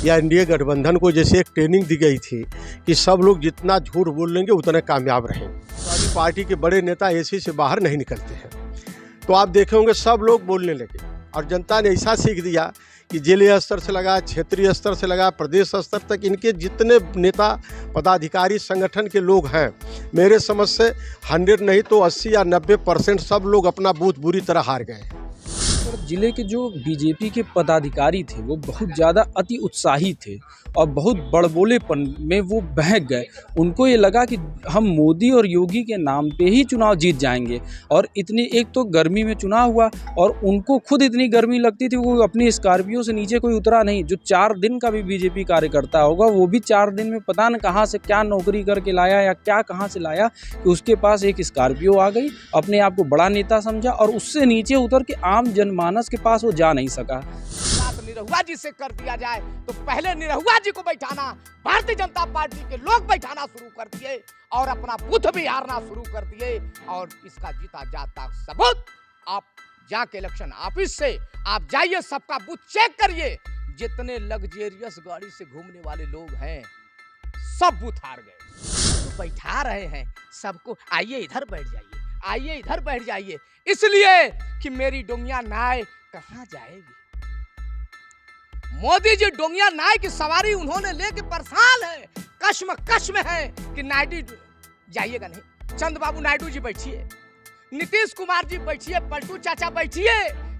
या एनडीए गठबंधन को जैसे एक ट्रेनिंग दी गई थी कि सब लोग जितना झूठ बोल लेंगे उतने कामयाब रहेंगे। पार्टी के बड़े नेता एसी से बाहर नहीं निकलते हैं। तो आप देखे होंगे सब लोग बोलने लगे और जनता ने ऐसा सीख दिया कि जिले स्तर से लगा, क्षेत्रीय स्तर से लगा, प्रदेश स्तर तक इनके जितने नेता पदाधिकारी संगठन के लोग हैं, मेरे समझ से 100 नहीं तो 80 या 90% सब लोग अपना बूथ बुरी तरह हार गए हैं। जिले के जो बीजेपी के पदाधिकारी थे वो बहुत ज़्यादा अति उत्साही थे और बहुत बड़बोलेपन में वो बहक गए। उनको ये लगा कि हम मोदी और योगी के नाम पे ही चुनाव जीत जाएंगे। और इतनी, एक तो गर्मी में चुनाव हुआ और उनको खुद इतनी गर्मी लगती थी, वो अपनी स्कॉर्पियो से नीचे कोई उतरा नहीं। जो 4 दिन का भी बीजेपी कार्यकर्ता होगा वो भी 4 दिन में पता न कहाँ से क्या नौकरी करके लाया या क्या कहाँ से लाया कि उसके पास एक स्कॉर्पियो आ गई, अपने आप को बड़ा नेता समझा और उससे नीचे उतर के आम जनमानस के पास वो जा नहीं सका। निरहुआ जी से कर दिया जाए तो पहले निरहुआ जी को बैठाना, भारतीय जनता पार्टी के लोग बैठाना शुरू कर दिए और अपना बूथ भी हारना शुरू कर दिए। और इसका जीता जाता सबूत आप जाके इलेक्शन ऑफिस से आप जाइए, सबका बूथ चेक करिए। जितने लग्जरियस गाड़ी से घूमने वाले लोग हैं सब बूथ हार गए। तो बैठा रहे हैं सबको, आइए इधर बैठ जाइए, आइए इधर बैठ जाइए, इसलिए कि मेरी डोंगिया नाय कहां जाएगी। मोदी जी डोंगिया नाय की सवारी उन्होंने लेके परेशान है, कश्मकश में है कि नायडू जाइएगा नहीं, चंद बाबू नायडू जी बैठिए, नीतीश कुमार जी बैठिए, पलटू चाचा बैठिए,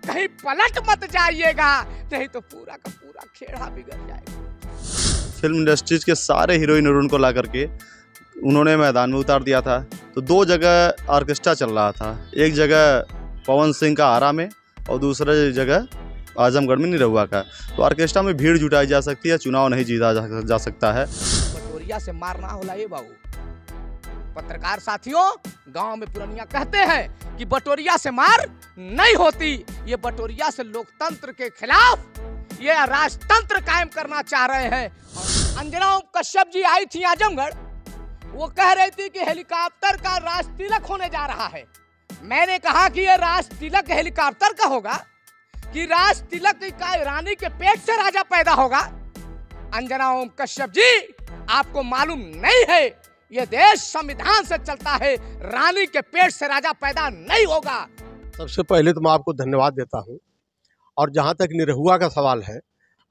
कहीं पलट मत जाइएगा, नहीं तो पूरा का पूरा खेड़ा बिगड़ जाएगा। फिल्म इंडस्ट्रीज के सारे हीरोइन उनको ला करके उन्होंने मैदान में उतार दिया था। तो 2 जगह ऑर्केस्ट्रा चल रहा था, एक जगह पवन सिंह का आरा में और दूसरी जगह आजमगढ़ में निरहुआ का। तो ऑर्केस्ट्रा में भीड़ जुटाई जा सकती है, चुनाव नहीं जीता जा सकता है। बटोरिया से मारना होला ये बाबू। पत्रकार साथियों, गांव में पुरनिया कहते हैं कि बटोरिया से मार नहीं होती। ये बटोरिया से लोकतंत्र के खिलाफ ये राजतंत्र कायम करना चाह रहे हैं। अंजना कश्यप जी आई थी आजमगढ़, वो कह रही थी कि हेलीकॉप्टर का राज तिलक होने जा रहा है। मैंने कहा कि ये राज तिलक हेलीकॉप्टर का होगा कि राज तिलक का रानी के पेट से राजा पैदा होगा। अंजना ओम कश्यप जी, आपको मालूम नहीं है ये देश संविधान से चलता है, रानी के पेट से राजा पैदा नहीं होगा। सबसे पहले तो मैं आपको धन्यवाद देता हूं। और जहां तक निरहुआ का सवाल है,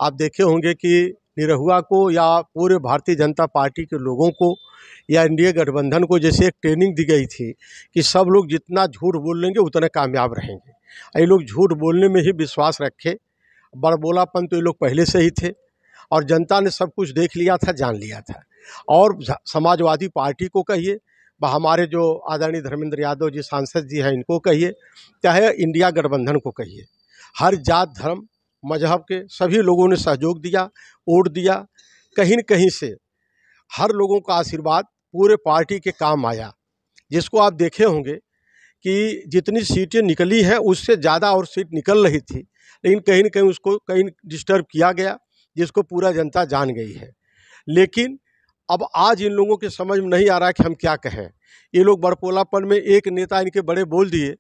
आप देखे होंगे कि निरहुआ को या पूरे भारतीय जनता पार्टी के लोगों को या एनडीए गठबंधन को जैसे एक ट्रेनिंग दी गई थी कि सब लोग जितना झूठ बोल लेंगे उतने कामयाब रहेंगे। ये लोग झूठ बोलने में ही विश्वास रखे, बड़बोलापन तो ये लोग पहले से ही थे और जनता ने सब कुछ देख लिया था, जान लिया था। और समाजवादी पार्टी को कहिए, हमारे जो आदरणीय धर्मेंद्र यादव जी सांसद जी हैं इनको कहिए, चाहे इंडिया गठबंधन को कहिए, हर जात धर्म मजहब के सभी लोगों ने सहयोग दिया, वोट दिया। कहीं न कहीं से हर लोगों का आशीर्वाद पूरे पार्टी के काम आया, जिसको आप देखे होंगे कि जितनी सीटें निकली हैं उससे ज़्यादा और सीट निकल रही थी, लेकिन कहीं न कहीं उसको कहीं डिस्टर्ब किया गया, जिसको पूरा जनता जान गई है। लेकिन अब आज इन लोगों के समझ में नहीं आ रहा कि हम क्या कहें। ये लोग बड़पोलापन में एक नेता इनके बड़े बोल दिए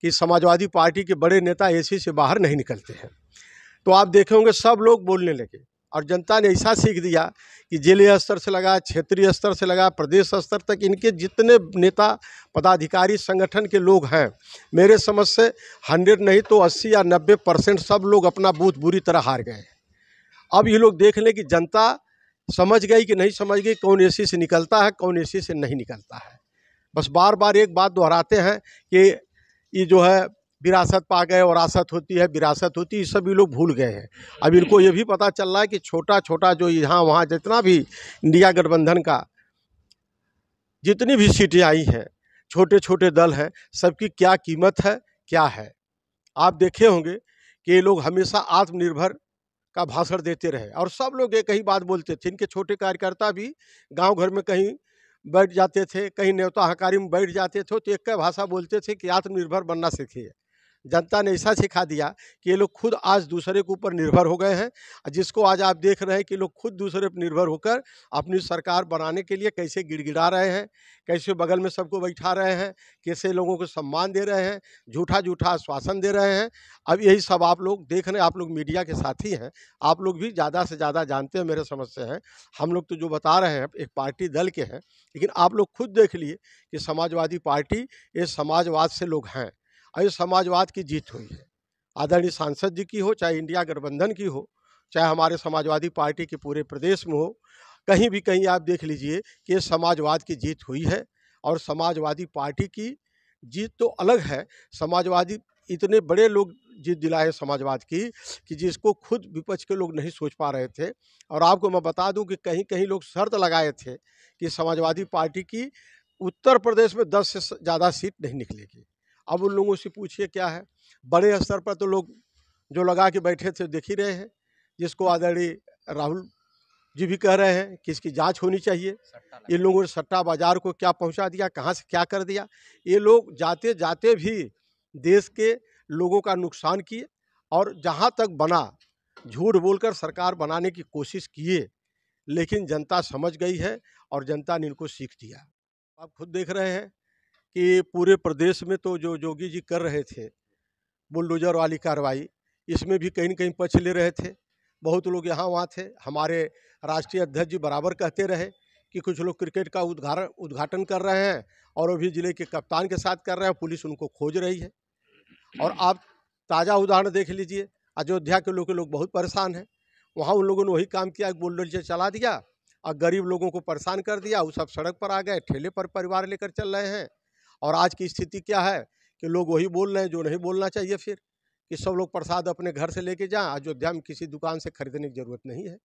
कि समाजवादी पार्टी के बड़े नेता एसी से बाहर नहीं निकलते हैं। तो आप देखे होंगे सब लोग बोलने लगे और जनता ने ऐसा सीख दिया कि जिले स्तर से लगा, क्षेत्रीय स्तर से लगा, प्रदेश स्तर तक इनके जितने नेता पदाधिकारी संगठन के लोग हैं, मेरे समझ से 100 नहीं तो 80 या 90% सब लोग अपना बूथ बुरी तरह हार गए। अब ये लोग देख लें कि जनता समझ गई कि नहीं समझ गई, कौन एसी से निकलता है, कौन एसी से नहीं निकलता है। बस बार बार एक बात दोहराते हैं कि ये जो है विरासत पा गए, वरासत होती है, विरासत होती है, सभी लोग भूल गए हैं। अब इनको ये भी पता चल रहा है कि छोटा छोटा जो यहाँ वहाँ जितना भी इंडिया गठबंधन का जितनी भी सीटें आई हैं, छोटे छोटे दल हैं, सबकी क्या कीमत है, क्या है। आप देखे होंगे कि ये लोग हमेशा आत्मनिर्भर का भाषण देते रहे और सब लोग एक ही बात बोलते थे। इनके छोटे कार्यकर्ता भी गांव घर में कहीं बैठ जाते थे, कहीं न्योता हकारी में बैठ जाते थे, तो एक भाषा बोलते थे कि आत्मनिर्भर बनना सीखिए। जनता ने ऐसा सिखा दिया कि ये लोग खुद आज दूसरे के ऊपर निर्भर हो गए हैं, जिसको आज आप देख रहे हैं कि लोग खुद दूसरे पर निर्भर होकर अपनी सरकार बनाने के लिए कैसे गिड़गिड़ा रहे हैं, कैसे बगल में सबको बैठा रहे हैं, कैसे लोगों को सम्मान दे रहे हैं, झूठा झूठा आश्वासन दे रहे हैं। अब यही सब आप लोग देख रहे हैं, आप लोग मीडिया के साथी हैं, आप लोग भी ज़्यादा से ज़्यादा जानते हैं मेरे समझ से हैं। हम लोग तो जो बता रहे हैं एक पार्टी दल के हैं, लेकिन आप लोग खुद देख लिए कि समाजवादी पार्टी ये समाजवाद से लोग हैं और ये समाजवाद की जीत हुई है। आदरणीय सांसद जी की हो, चाहे इंडिया गठबंधन की हो, चाहे हमारे समाजवादी पार्टी के पूरे प्रदेश में हो, कहीं भी कहीं आप देख लीजिए कि ये समाजवाद की जीत हुई है। और समाजवादी पार्टी की जीत तो अलग है, समाजवादी इतने बड़े लोग जीत दिलाए समाजवाद की कि जिसको खुद विपक्ष के लोग नहीं सोच पा रहे थे। और आपको मैं बता दूं कि कहीं कहीं लोग शर्त लगाए थे कि समाजवादी पार्टी की उत्तर प्रदेश में 10 से ज़्यादा सीट नहीं निकलेगी। अब उन लोगों से पूछिए क्या है, बड़े स्तर पर तो लोग जो लगा के बैठे थे देख ही रहे हैं, जिसको आदरणीय राहुल जी भी कह रहे हैं कि इसकी जांच होनी चाहिए। ये लोगों ने सट्टा बाजार को क्या पहुंचा दिया, कहां से क्या कर दिया। ये लोग जाते जाते भी देश के लोगों का नुकसान किए और जहां तक बना झूठ बोलकर सरकार बनाने की कोशिश किए, लेकिन जनता समझ गई है और जनता ने इनको सीख दिया। आप खुद देख रहे हैं कि पूरे प्रदेश में तो जो योगी जी कर रहे थे बुलडोजर वाली कार्रवाई, इसमें भी कहीं न कहीं पक्ष ले रहे थे। बहुत लोग यहाँ वहाँ थे। हमारे राष्ट्रीय अध्यक्ष जी बराबर कहते रहे कि कुछ लोग क्रिकेट का उद्घाटन कर रहे हैं और अभी जिले के कप्तान के साथ कर रहे हैं, पुलिस उनको खोज रही है। और आप ताज़ा उदाहरण देख लीजिए, अयोध्या के लोग बहुत परेशान हैं। वहाँ उन लोगों ने वही काम किया, बुलडोजर चला दिया और गरीब लोगों को परेशान कर दिया। वो सब सड़क पर आ गए, ठेले पर परिवार लेकर चल रहे हैं। और आज की स्थिति क्या है कि लोग वही बोल रहे हैं जो नहीं बोलना चाहिए, फिर कि सब लोग प्रसाद अपने घर से लेके जाएं, अयोध्या में किसी दुकान से खरीदने की जरूरत नहीं है।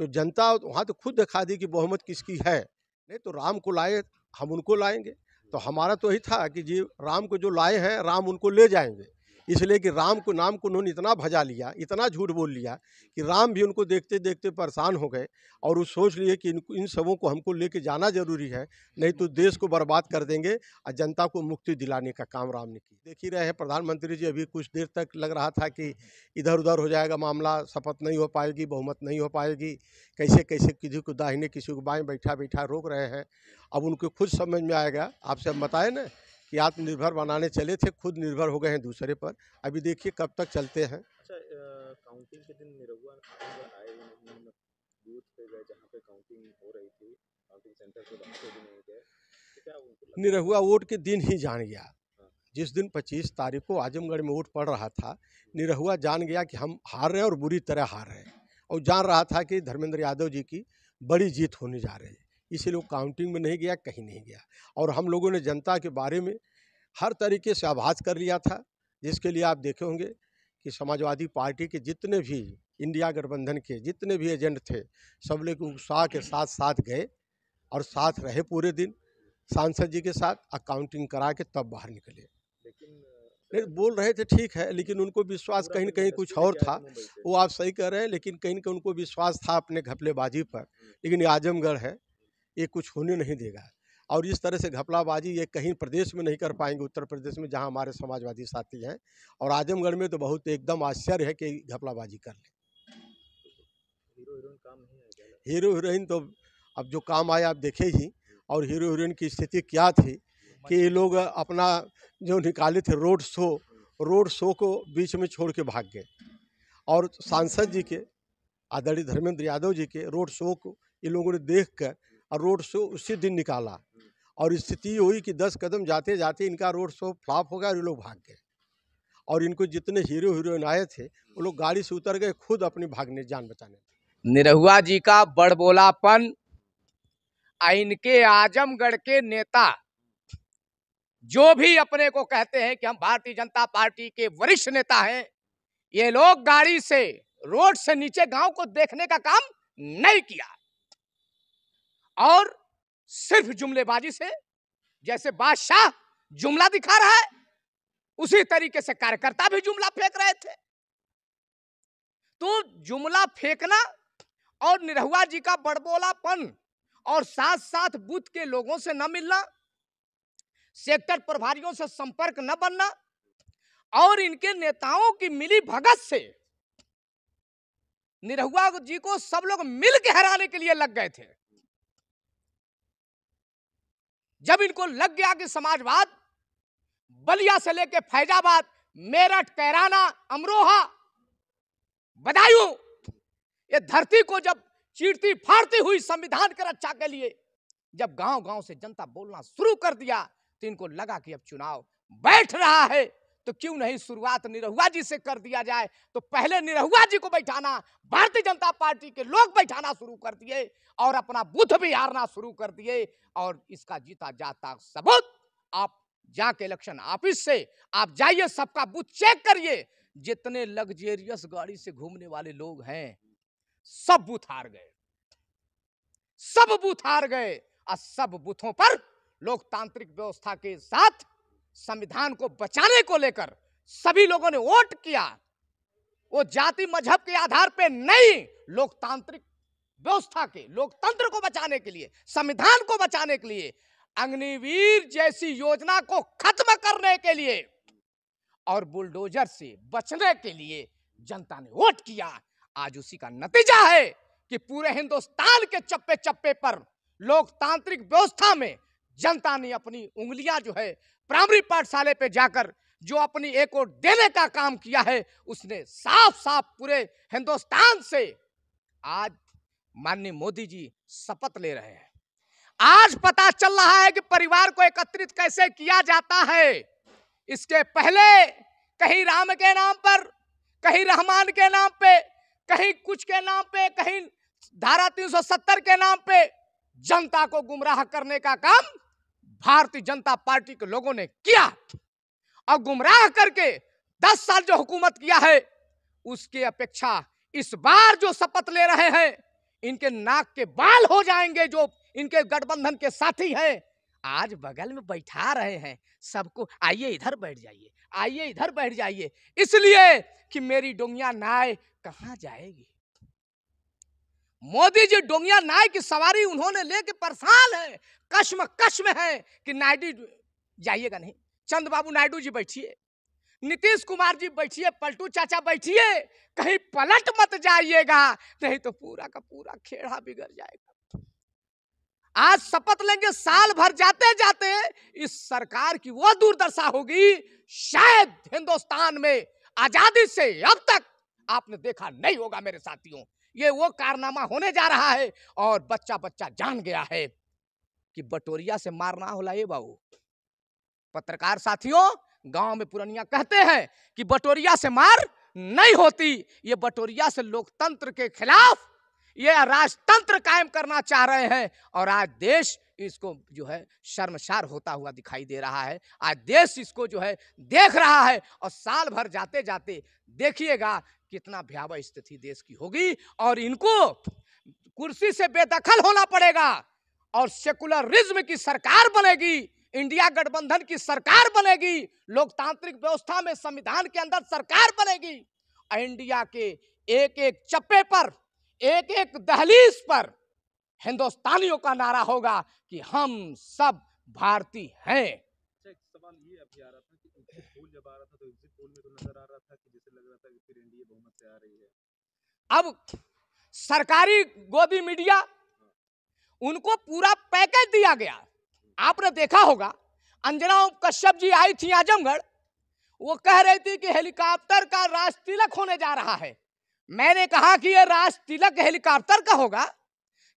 तो जनता वहाँ तो खुद दिखा दी कि बहुमत किसकी है। नहीं तो राम को लाए, हम उनको लाएंगे। तो हमारा तो यही था कि जी राम को जो लाए हैं राम उनको ले जाएंगे, इसलिए कि राम को नाम को उन्होंने इतना भजा लिया, इतना झूठ बोल लिया कि राम भी उनको देखते देखते परेशान हो गए और वो सोच लिए कि इन सबों को हमको लेके जाना जरूरी है, नहीं तो देश को बर्बाद कर देंगे और जनता को मुक्ति दिलाने का काम राम ने किया। देख ही रहे हैं प्रधानमंत्री जी, अभी कुछ देर तक लग रहा था कि इधर उधर हो जाएगा मामला, शपथ नहीं हो पाएगी, बहुमत नहीं हो पाएगी, कैसे कैसे किसी को दाहिने किसी को बाएं बैठा बैठा रोक रहे हैं। अब उनको खुद समझ में आएगा। आपसे हम बताए ना कि आत्मनिर्भर बनाने चले थे, खुद निर्भर हो गए हैं दूसरे पर। अभी देखिए कब तक चलते हैं। अच्छा, काउंटिंग के दिन निरहुआ आए नहीं, बूथ पे गए जहाँ पे काउंटिंग हो रही थी, काउंटिंग सेंटर पे वहाँ पे भी नहीं गए, तो क्या उनको निरहुआ वोट के दिन ही जान गया। जिस दिन 25 तारीख को आजमगढ़ में वोट पड़ रहा था, निरहुआ जान गया कि हम हार रहे हैं और बुरी तरह हार रहे हैं, और जान रहा था कि धर्मेंद्र यादव जी की बड़ी जीत होने जा रही है। इसीलिए वो काउंटिंग में नहीं गया, कहीं नहीं गया। और हम लोगों ने जनता के बारे में हर तरीके से आभास कर लिया था, जिसके लिए आप देखे होंगे कि समाजवादी पार्टी के जितने भी इंडिया गठबंधन के जितने भी एजेंट थे, सब लोग उत्साह के साथ साथ गए और साथ रहे पूरे दिन सांसद जी के साथ, अकाउंटिंग करा के तब बाहर निकले। नहीं बोल रहे थे ठीक है, लेकिन उनको विश्वास कहीं न कहीं कुछ और था। वो आप सही कह रहे हैं, लेकिन कहीं न कहीं उनको विश्वास था अपने घपलेबाजी पर। लेकिन ये आजमगढ़ है, ये कुछ होने नहीं देगा। और इस तरह से घपलाबाजी ये कहीं प्रदेश में नहीं कर पाएंगे, उत्तर प्रदेश में जहां हमारे समाजवादी साथी हैं। और आजमगढ़ में तो बहुत एकदम आश्चर्य है कि घपलाबाजी कर ले। हीरो हीरोइन तो अब जो काम आया आप देखे ही। और हीरो हीरोइन की स्थिति क्या थी कि ये लोग अपना जो निकाले थे रोड शो को बीच में छोड़ के भाग गए। और सांसद जी के, आदरणीय धर्मेंद्र यादव जी के रोड शो को ये लोगों ने देख कर और रोड शो उसी दिन निकाला। और स्थिति हुई कि 10 कदम जाते जाते इनका रोड शो फ्लॉप हो गया और ये लोग भाग गए। और इनको जितने हीरो हीरोइन आए थे वो लोग गाड़ी से उतर गए खुद अपनी भागने जान बचाने। निरहुआ जी का बड़बोलापन, इनके आजमगढ़ के नेता जो भी अपने को कहते हैं कि हम भारतीय जनता पार्टी के वरिष्ठ नेता हैं, ये लोग गाड़ी से रोड से नीचे गांव को देखने का काम नहीं किया और सिर्फ जुमलेबाजी से, जैसे बादशाह जुमला दिखा रहा है उसी तरीके से कार्यकर्ता भी जुमला फेंक रहे थे। तो जुमला फेंकना और निरहुआ जी का बड़बोलापन और साथ साथ बूथ के लोगों से न मिलना, सेक्टर प्रभारियों से संपर्क न बनना और इनके नेताओं की मिली भगत से निरहुआ जी को सब लोग मिल के हराने के लिए लग गए थे। जब इनको लग गया कि समाजवाद बलिया से लेके फैजाबाद, मेरठ, कैराना, अमरोहा, बदायूं, ये धरती को जब चीरती फाड़ती हुई संविधान की रक्षा के लिए जब गांव गांव से जनता बोलना शुरू कर दिया, तो इनको लगा कि अब चुनाव बैठ रहा है, तो क्यों नहीं शुरुआत निरहुआ जी से कर दिया जाए। तो पहले निरहुआ जी को बैठाना, भारतीय जनता पार्टी के लोग बैठाना शुरू कर दिए और अपना बूथ भी हारना शुरू कर दिए। और इसका जीता जाता सबूत आप जाके इलेक्शन ऑफिस से आप जाइए, सबका बूथ चेक करिए। जितने लग्जेरियस गाड़ी से घूमने वाले लोग हैं सब बूथ हार गए, सब बूथ हार गए। और सब बूथों पर लोकतांत्रिक व्यवस्था के साथ संविधान को बचाने को लेकर सभी लोगों ने वोट किया। वो जाति मजहब के आधार पे नहीं, लोकतांत्रिक व्यवस्था के, लोकतंत्र को बचाने के लिए, संविधान को बचाने के लिए, अग्निवीर जैसी योजना को खत्म करने के लिए और बुलडोजर से बचने के लिए जनता ने वोट किया। आज उसी का नतीजा है कि पूरे हिंदुस्तान के चप्पे चप्पे पर लोकतांत्रिक व्यवस्था में जनता ने अपनी उंगलियां जो है प्राइमरी पाठशाला पे जाकर जो अपनी एक वोट देने का काम किया है, उसने साफ साफ पूरे हिंदुस्तान से आज माननीय मोदी जी शपथ ले रहे हैं। आज पता चल रहा है कि परिवार को एकत्रित कैसे किया जाता है। इसके पहले कहीं राम के नाम पर, कहीं रहमान के नाम पे, कहीं कुछ के नाम पे, कहीं धारा 370 के नाम पे जनता को गुमराह करने का काम भारतीय जनता पार्टी के लोगों ने किया। और गुमराह करके 10 साल जो हुकूमत किया है, उसके अपेक्षा इस बार जो शपथ ले रहे हैं, इनके नाक के बाल हो जाएंगे जो इनके गठबंधन के साथी हैं। आज बगल में बैठा रहे हैं सबको, आइए इधर बैठ जाइए, आइए इधर बैठ जाइए, इसलिए कि मेरी डोंगिया नाय कहां जाएगी। मोदी जी डोंगिया नाय की सवारी उन्होंने लेके परेशान है, कश्म है कि नायडू जाइएगा नहीं, चंद्रबाबू नायडू जी बैठिए, नीतीश कुमार जी बैठिए, पलटू चाचा बैठिए, कहीं पलट मत जाइएगा, नहीं तो पूरा का पूरा खेड़ा बिगड़ जाएगा। आज शपथ लेंगे, साल भर जाते जाते इस सरकार की वो दुर्दशा होगी, शायद हिंदुस्तान में आजादी से अब तक आपने देखा नहीं होगा। मेरे साथियों, ये वो कारनामा होने जा रहा है और बच्चा बच्चा जान गया है कि बटोरिया से मारना होला। ये बाबू पत्रकार साथियों, गांव में पुरनिया कहते हैं कि बटोरिया से मार नहीं होती। ये बटोरिया से लोकतंत्र के खिलाफ ये राजतंत्र कायम करना चाह रहे हैं और आज देश इसको जो है शर्मसार होता हुआ दिखाई दे रहा है। आज देश इसको जो है देख रहा है और साल भर जाते जाते देखिएगा कितना भयावह स्थिति देश की होगी और इनको कुर्सी से बेदखल होना पड़ेगा और सेकुलरिज्म की सरकार बनेगी, इंडिया गठबंधन की सरकार बनेगी, लोकतांत्रिक व्यवस्था में संविधान के अंदर सरकार बनेगी। इंडिया के एक एक चप्पे पर, एक एक दहलीज पर हिंदुस्तानियों का नारा होगा कि हम सब भारतीय हैं। अच्छा, एक सवाल ये अभी आ रहा था कि एग्जिट पोल जब आ रहा था तो एग्जिट पोल में तो नजर आ रहा था कि जैसे लग रहा था कि फिर एनडीए बहुमत से आ रही है। अब सरकारी गोदी मीडिया उनको पूरा पैकेज दिया गया। आपने देखा होगा, अंजना कश्यप जी आई थी आजमगढ़, वो कह रही थी कि हेलीकॉप्टर का राज तिलक होने जा रहा है। मैंने कहा कि यह राज तिलक हेलीकॉप्टर का होगा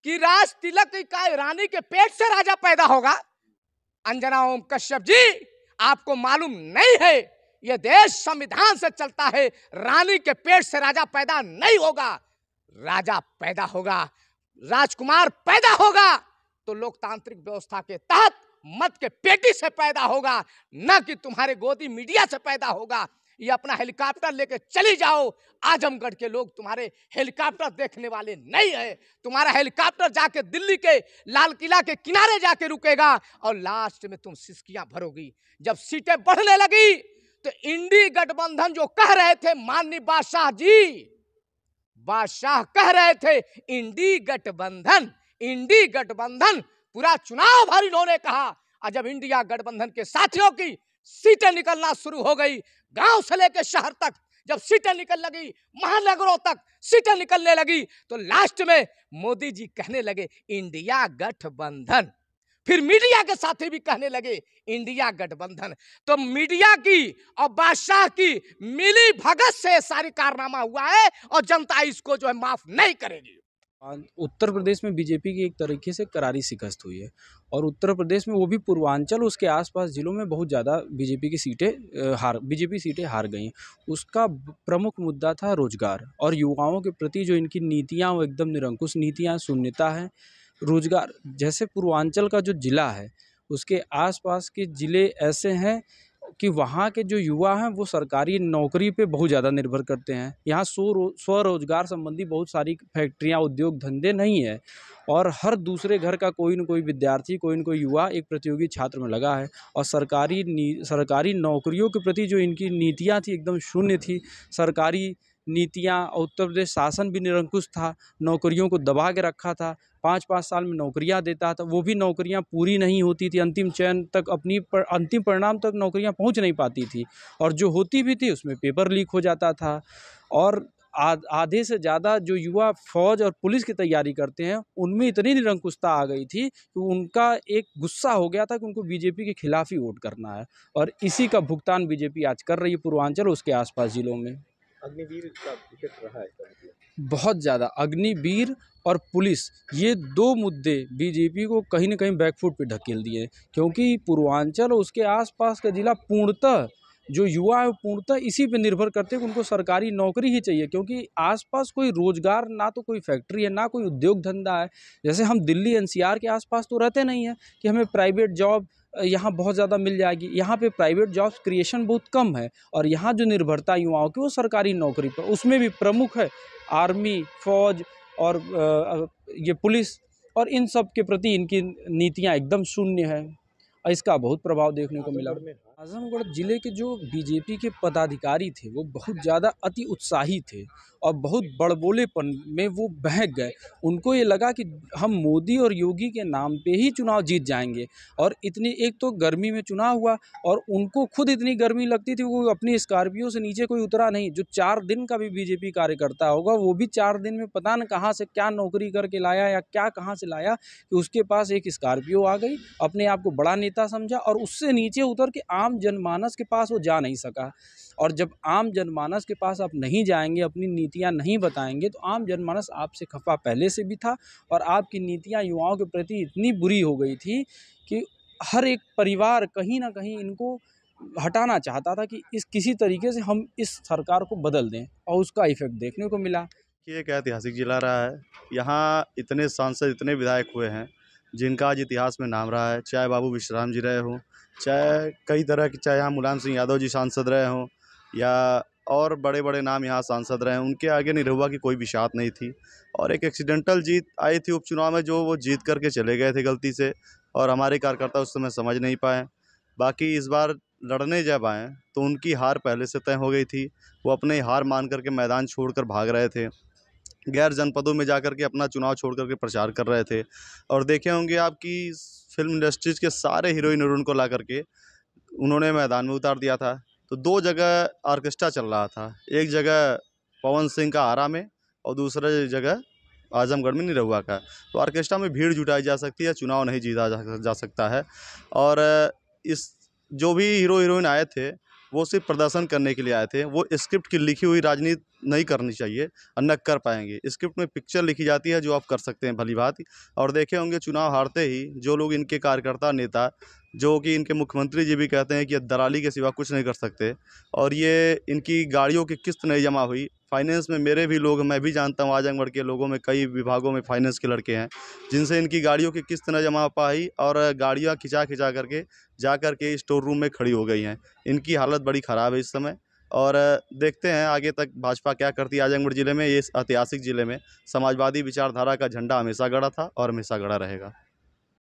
कि राज तिलक का रानी के पेट से राजा पैदा होगा। अंजना ओम कश्यप जी, आपको मालूम नहीं है यह देश संविधान से चलता है, रानी के पेट से राजा पैदा नहीं होगा। राजा पैदा होगा, राजकुमार पैदा होगा तो लोकतांत्रिक व्यवस्था के तहत मत के पेटी से पैदा होगा, न कि तुम्हारे गोदी मीडिया से पैदा होगा। ये अपना हेलीकॉप्टर लेके चली जाओ, आजमगढ़ के लोग तुम्हारे हेलीकॉप्टर देखने वाले नहीं है। तुम्हारा हेलीकॉप्टर जाके दिल्ली के लाल किला के किनारे जाके रुकेगा और लास्ट में तुम सिसकियां भरोगी। जब सीटें बढ़ने लगी तो इंडी गठबंधन जो कह रहे थे, माननीय बादशाह जी, बादशाह कह रहे थे इंडी गठबंधन, पूरा चुनाव भर इन्होंने कहा। और जब इंडिया गठबंधन के साथियों की सीटें निकलना शुरू हो गई। गांव से लेकर शहर तक जब सीटें निकल लगी, महानगरों तक सीटें निकलने लगी, तो लास्ट में मोदी जी कहने लगे इंडिया गठबंधन। फिर मीडिया के साथी भी कहने लगे इंडिया गठबंधन। तो मीडिया की और बादशाह की मिली भगत से सारी कारनामा हुआ है और जनता इसको जो है माफ नहीं करेगी। उत्तर प्रदेश में बीजेपी की एक तरीके से करारी शिकस्त हुई है और उत्तर प्रदेश में वो भी पूर्वांचल उसके आसपास जिलों में बहुत ज़्यादा बीजेपी सीटें हार गई हैं। उसका प्रमुख मुद्दा था रोजगार और युवाओं के प्रति जो इनकी नीतियां वो एकदम निरंकुश नीतियां, शून्यता है। रोजगार जैसे पूर्वांचल का जो ज़िला है उसके आसपास के ज़िले ऐसे हैं कि वहाँ के जो युवा हैं वो सरकारी नौकरी पे बहुत ज़्यादा निर्भर करते हैं। यहाँ स्वरोजगार संबंधी बहुत सारी फैक्ट्रियाँ, उद्योग धंधे नहीं है और हर दूसरे घर का कोई न कोई विद्यार्थी, कोई न कोई युवा एक प्रतियोगी छात्र में लगा है और सरकारी नौकरियों के प्रति जो इनकी नीतियाँ थी एकदम शून्य थी। सरकारी नीतियाँ, उत्तर प्रदेश शासन भी निरंकुश था, नौकरियों को दबा के रखा था। 5-5 साल में नौकरियां देता था, वो भी नौकरियां पूरी नहीं होती थी, अंतिम चयन तक अंतिम परिणाम तक नौकरियां पहुंच नहीं पाती थी और जो होती भी थी उसमें पेपर लीक हो जाता था। और आधे से ज़्यादा जो युवा फौज और पुलिस की तैयारी करते हैं उनमें इतनी निरंकुशता आ गई थी कि उनका एक गुस्सा हो गया था कि उनको बीजेपी के खिलाफ ही वोट करना है और इसी का भुगतान बीजेपी आज कर रही है पूर्वांचल उसके आसपास जिलों में। अग्निवीर का इफेक्ट रहा है इसका मतलब? बहुत ज़्यादा अग्निवीर और पुलिस, ये दो मुद्दे बीजेपी को कहीं न कहीं बैकफुट पे ढकेल दिए क्योंकि पूर्वांचल और उसके आसपास का ज़िला पूर्णतः जो युवा है पूर्णतः इसी पे निर्भर करते हैं कि उनको सरकारी नौकरी ही चाहिए क्योंकि आसपास कोई रोजगार, ना तो कोई फैक्ट्री है, ना कोई उद्योग धंधा है। जैसे हम दिल्ली एनसीआर के आसपास तो रहते नहीं हैं कि हमें प्राइवेट जॉब यहाँ बहुत ज़्यादा मिल जाएगी। यहाँ पे प्राइवेट जॉब्स क्रिएशन बहुत कम है और यहाँ जो निर्भरता युवाओं की वो सरकारी नौकरी पर, उसमें भी प्रमुख है आर्मी, फौज और ये पुलिस और इन सब के प्रति इनकी नीतियाँ एकदम शून्य है। इसका बहुत प्रभाव देखने को मिला। आजमगढ़ जिले के जो बीजेपी के पदाधिकारी थे वो बहुत ज़्यादा अति उत्साही थे और बहुत बड़बोलेपन में वो बहक गए। उनको ये लगा कि हम मोदी और योगी के नाम पे ही चुनाव जीत जाएंगे और इतनी, एक तो गर्मी में चुनाव हुआ और उनको खुद इतनी गर्मी लगती थी वो अपनी स्कॉर्पियो से नीचे कोई उतरा नहीं। जो 4 दिन का भी बीजेपी कार्यकर्ता होगा वो भी 4 दिन में पता न कहाँ से क्या नौकरी करके लाया या क्या कहाँ से लाया कि उसके पास एक स्कॉर्पियो आ गई, अपने आप को बड़ा नेता समझा और उससे नीचे उतर के आम जनमानस के पास वो जा नहीं सका। और जब आम जनमानस के पास आप नहीं जाएंगे, अपनी नीतियां नहीं बताएंगे तो आम जनमानस आपसे खफा पहले से भी था और आपकी नीतियां युवाओं के प्रति इतनी बुरी हो गई थी कि हर एक परिवार कहीं ना कहीं इनको हटाना चाहता था कि इस किसी तरीके से हम इस सरकार को बदल दें और उसका इफेक्ट देखने को मिला। ये एक ऐतिहासिक जिला रहा है। यहाँ इतने सांसद, इतने विधायक हुए हैं जिनका आज इतिहास में नाम रहा है, चाहे बाबू विश्राम जी रहे हों, चाहे कई तरह के, चाहे यहाँ मुलायम सिंह यादव जी सांसद रहे हों या और बड़े बड़े नाम यहाँ सांसद रहे हैं, उनके आगे निरहुआ की कोई बिशात नहीं थी। और एक एक्सीडेंटल जीत आई थी उपचुनाव में जो वो जीत करके चले गए थे गलती से और हमारे कार्यकर्ता उस समय समझ नहीं पाए। बाकी इस बार लड़ने जब आए तो उनकी हार पहले से तय हो गई थी। वो अपने हार मान करके मैदान छोड़कर भाग रहे थे, गैर जनपदों में जाकर के अपना चुनाव छोड़ करके प्रचार कर रहे थे। और देखे होंगे आपकी फिल्म इंडस्ट्रीज़ के सारे हीरोइन हीरोइन को ला करके उन्होंने मैदान में उतार दिया था। तो 2 जगह ऑर्केस्ट्रा चल रहा था, एक जगह पवन सिंह का आरा में और दूसरी जगह आजमगढ़ में निरहुआ का। तो ऑर्केस्ट्रा में भीड़ जुटाई जा सकती है, चुनाव नहीं जीता जा सकता है। और इस जो भी हीरो हीरोइन आए थे वो सिर्फ प्रदर्शन करने के लिए आए थे। वो स्क्रिप्ट की लिखी हुई राजनीति नहीं करनी चाहिए और न कर पाएंगे। स्क्रिप्ट में पिक्चर लिखी जाती है जो आप कर सकते हैं भली बात। और देखे होंगे चुनाव हारते ही जो लोग इनके कार्यकर्ता, नेता, जो कि इनके मुख्यमंत्री जी भी कहते हैं कि दलाली के सिवा कुछ नहीं कर सकते, और ये इनकी गाड़ियों की किस्त नहीं जमा हुई। फाइनेंस में मेरे भी लोग, मैं भी जानता हूँ आजमगढ़ के लोगों में कई विभागों में फाइनेंस के लड़के हैं जिनसे इनकी गाड़ियों की किस्त न जमा पाई और गाड़ियाँ खिंचा करके जा कर के स्टोर रूम में खड़ी हो गई हैं। इनकी हालत बड़ी ख़राब है इस समय। और देखते हैं आगे तक भाजपा क्या करती है। आजमगढ़ ज़िले में, ये ऐतिहासिक ज़िले में समाजवादी विचारधारा का झंडा हमेशा गड़ा था और हमेशा गड़ा रहेगा।